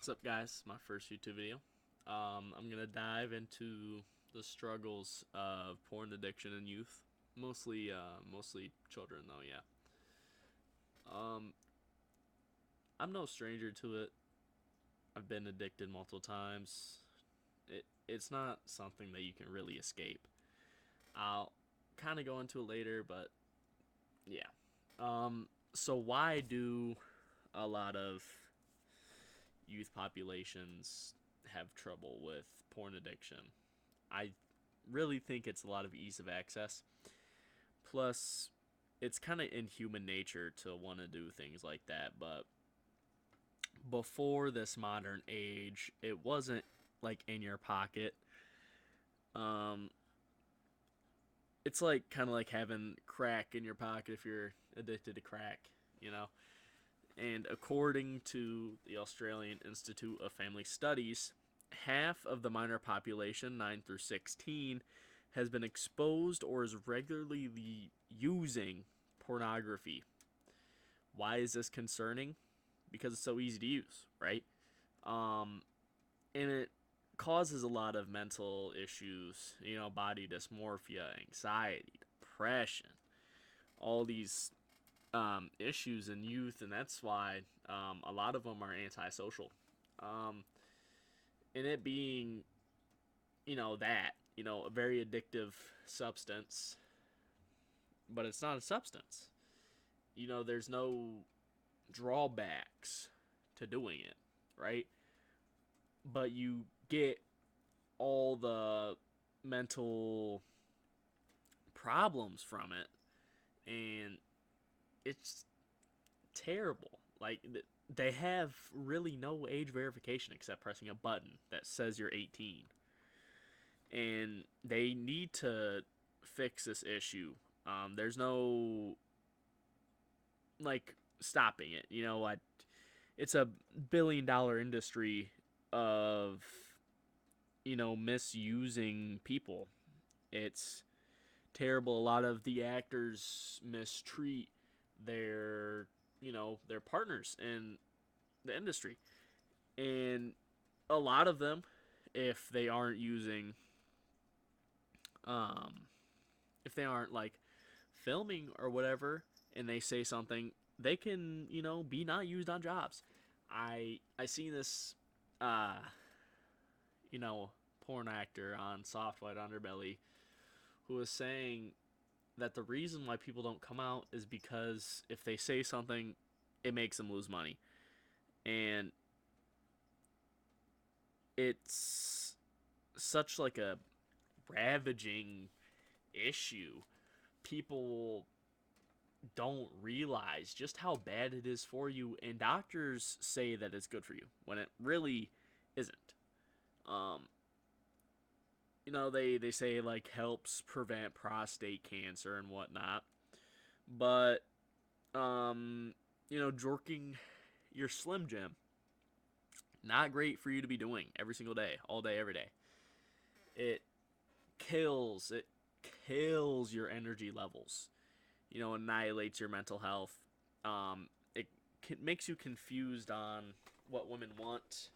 What's up, guys? My first YouTube video. I'm gonna dive into the struggles of porn addiction in youth, mostly children, though. Yeah. Um, I'm no stranger to it. I've been addicted multiple times. It's not something that you can really escape. I'll kind of go into it later, but yeah. So why do a lot of youth populations have trouble with porn addiction? I really think it's a lot of ease of access. Plus, it's kind of in human nature to want to do things like that. But before this modern age, it wasn't like in your pocket. Um, it's like kind of like having crack in your pocket if you're addicted to crack, you know. And according to the Australian Institute of Family Studies, half of the minor population, 9 through 16, has been exposed or is regularly using pornography. Why is this concerning? Because it's so easy to use, right? Um, and it causes a lot of mental issues, body dysmorphia, anxiety, depression, all these issues in youth, and that's why a lot of them are antisocial. Um, and it being, a very addictive substance, but it's not a substance. There's no drawbacks to doing it, right? But you get all the mental problems from it, and it's terrible. Like, they have really no age verification except pressing a button that says you're 18. And they need to fix this issue. There's no, like, stopping it. It's a billion-dollar industry of, misusing people. It's terrible. A lot of the actors mistreat their partners in the industry, and a lot of them, if they aren't using, um, if they aren't like filming or whatever, and they say something, they can be not used on jobs. I seen this, uh, you know, porn actor on Soft White Underbelly who was saying that the reason why people don't come out is because if they say something, it makes them lose money. And it's such like a ravaging issue. People don't realize just how bad it is for you, and doctors say that it's good for you when it really isn't. Um, they say like helps prevent prostate cancer and whatnot, but jorking your Slim Jim, not great for you to be doing every single day, all day, every day. It it kills your energy levels. Annihilates your mental health. It makes you confused on what women want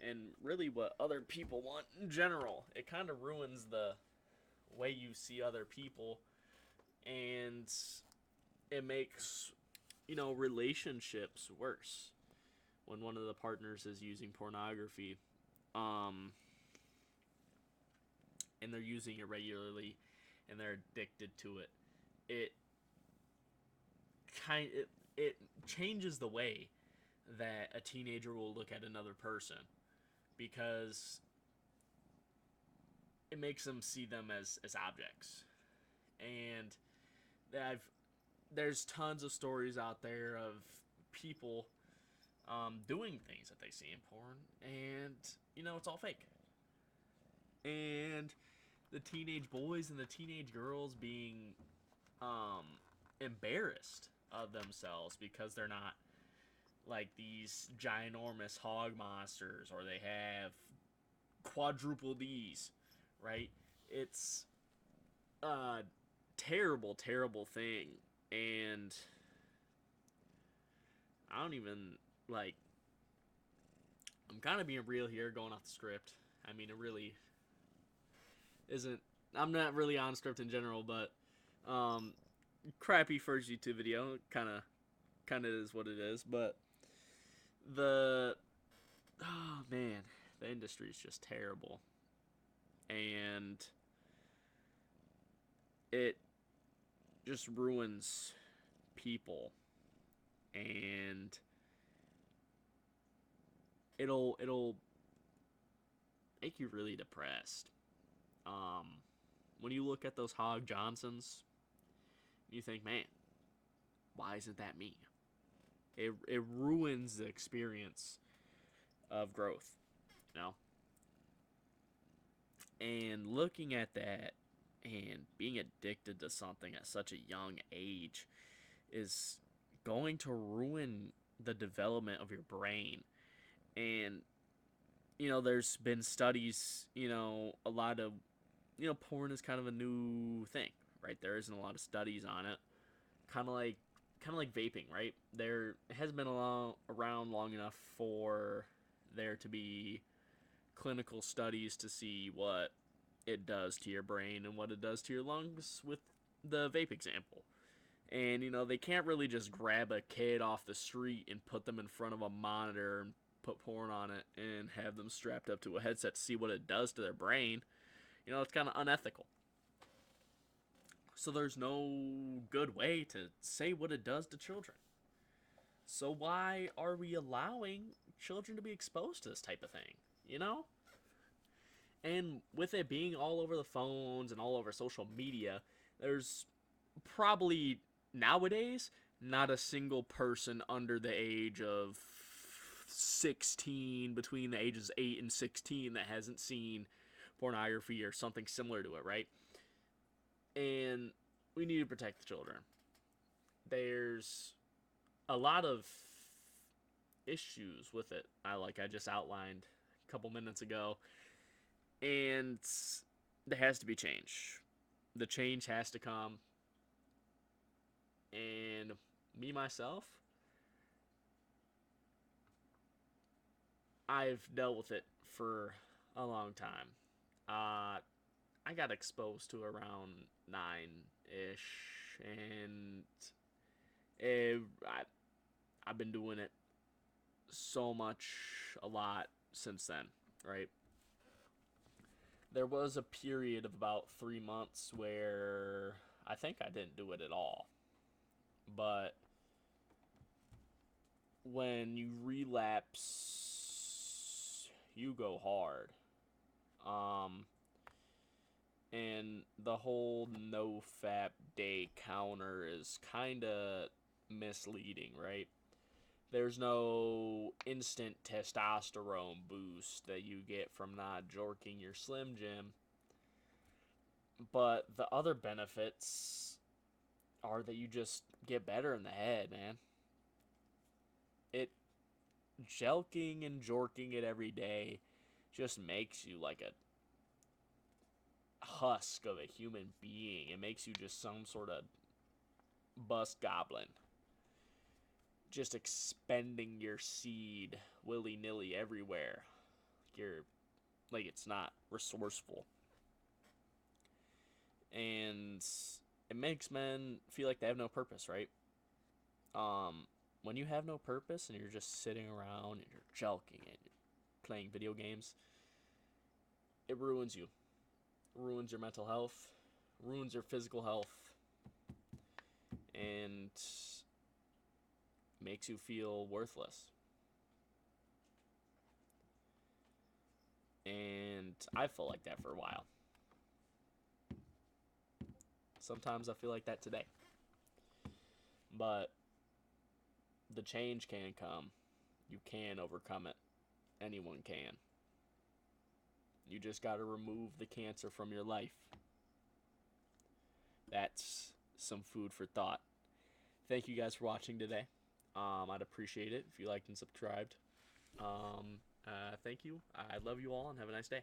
and really what other people want in general. It kind of ruins the way you see other people, and it makes relationships worse when one of the partners is using pornography, um, and they're using it regularly, and they're addicted to it. It it changes the way that a teenager will look at another person, because it makes them see them as objects. And I've there's tons of stories out there of people doing things that they see in porn, and it's all fake. And the teenage boys and the teenage girls being um, embarrassed of themselves because they're not like these ginormous hog monsters, or they have quadruple D's, right? It's a terrible, terrible thing, and I don't even like I'm kind of being real here, going off the script. I mean, it really isn't. I'm not really on script in general, but um, crappy first YouTube video. Kind of is what it is. But the oh man, the industry is just terrible, and it just ruins people, and it'll make you really depressed. Um, when you look at those Hog Johnsons, you think, man, why isn't that me? It ruins the experience of growth, you know. And looking at that and being addicted to something at such a young age is going to ruin the development of your brain. And there's been studies, a lot of porn is kind of a new thing, right? There isn't a lot of studies on it. Kind of like vaping, right? There has been around long enough for there to be clinical studies to see what it does to your brain and what it does to your lungs with the vape example. And they can't really just grab a kid off the street and put them in front of a monitor and put porn on it and have them strapped up to a headset to see what it does to their brain. It's kind of unethical. So there's no good way to say what it does to children. So why are we allowing children to be exposed to this type of thing? You know? And with it being all over the phones and all over social media, there's probably nowadays not a single person under the age of 16, between the ages 8 and 16, that hasn't seen pornography or something similar to it, right? And we need to protect the children. There's a lot of issues with it. I just outlined a couple minutes ago, and there has to be change. The change has to come, and me myself, I've dealt with it for a long time. I got exposed to around 9-ish, and I've been doing it so much, a lot since then, right? There was a period of about 3 months where I think I didn't do it at all. But when you relapse, you go hard. Um, and the whole no fap day counter is kind of misleading, right? There's no instant testosterone boost that you get from not jorking your Slim Jim. But the other benefits are that you just get better in the head, man. It jelking and jorking it every day just makes you like a husk of a human being. It makes you just some sort of bust goblin, just expending your seed willy-nilly everywhere. Like it's not resourceful. And it makes men feel like they have no purpose, right? When you have no purpose and you're just sitting around and you're joking and you're playing video games, it ruins you. It ruins your mental health, ruins your physical health, and makes you feel worthless. And I felt like that for a while. Sometimes I feel like that today. But the change can come. You can overcome it. Anyone can. You just got to remove the cancer from your life. That's some food for thought. Thank you guys for watching today. I'd appreciate it if you liked and subscribed. Thank you. I love you all and have a nice day.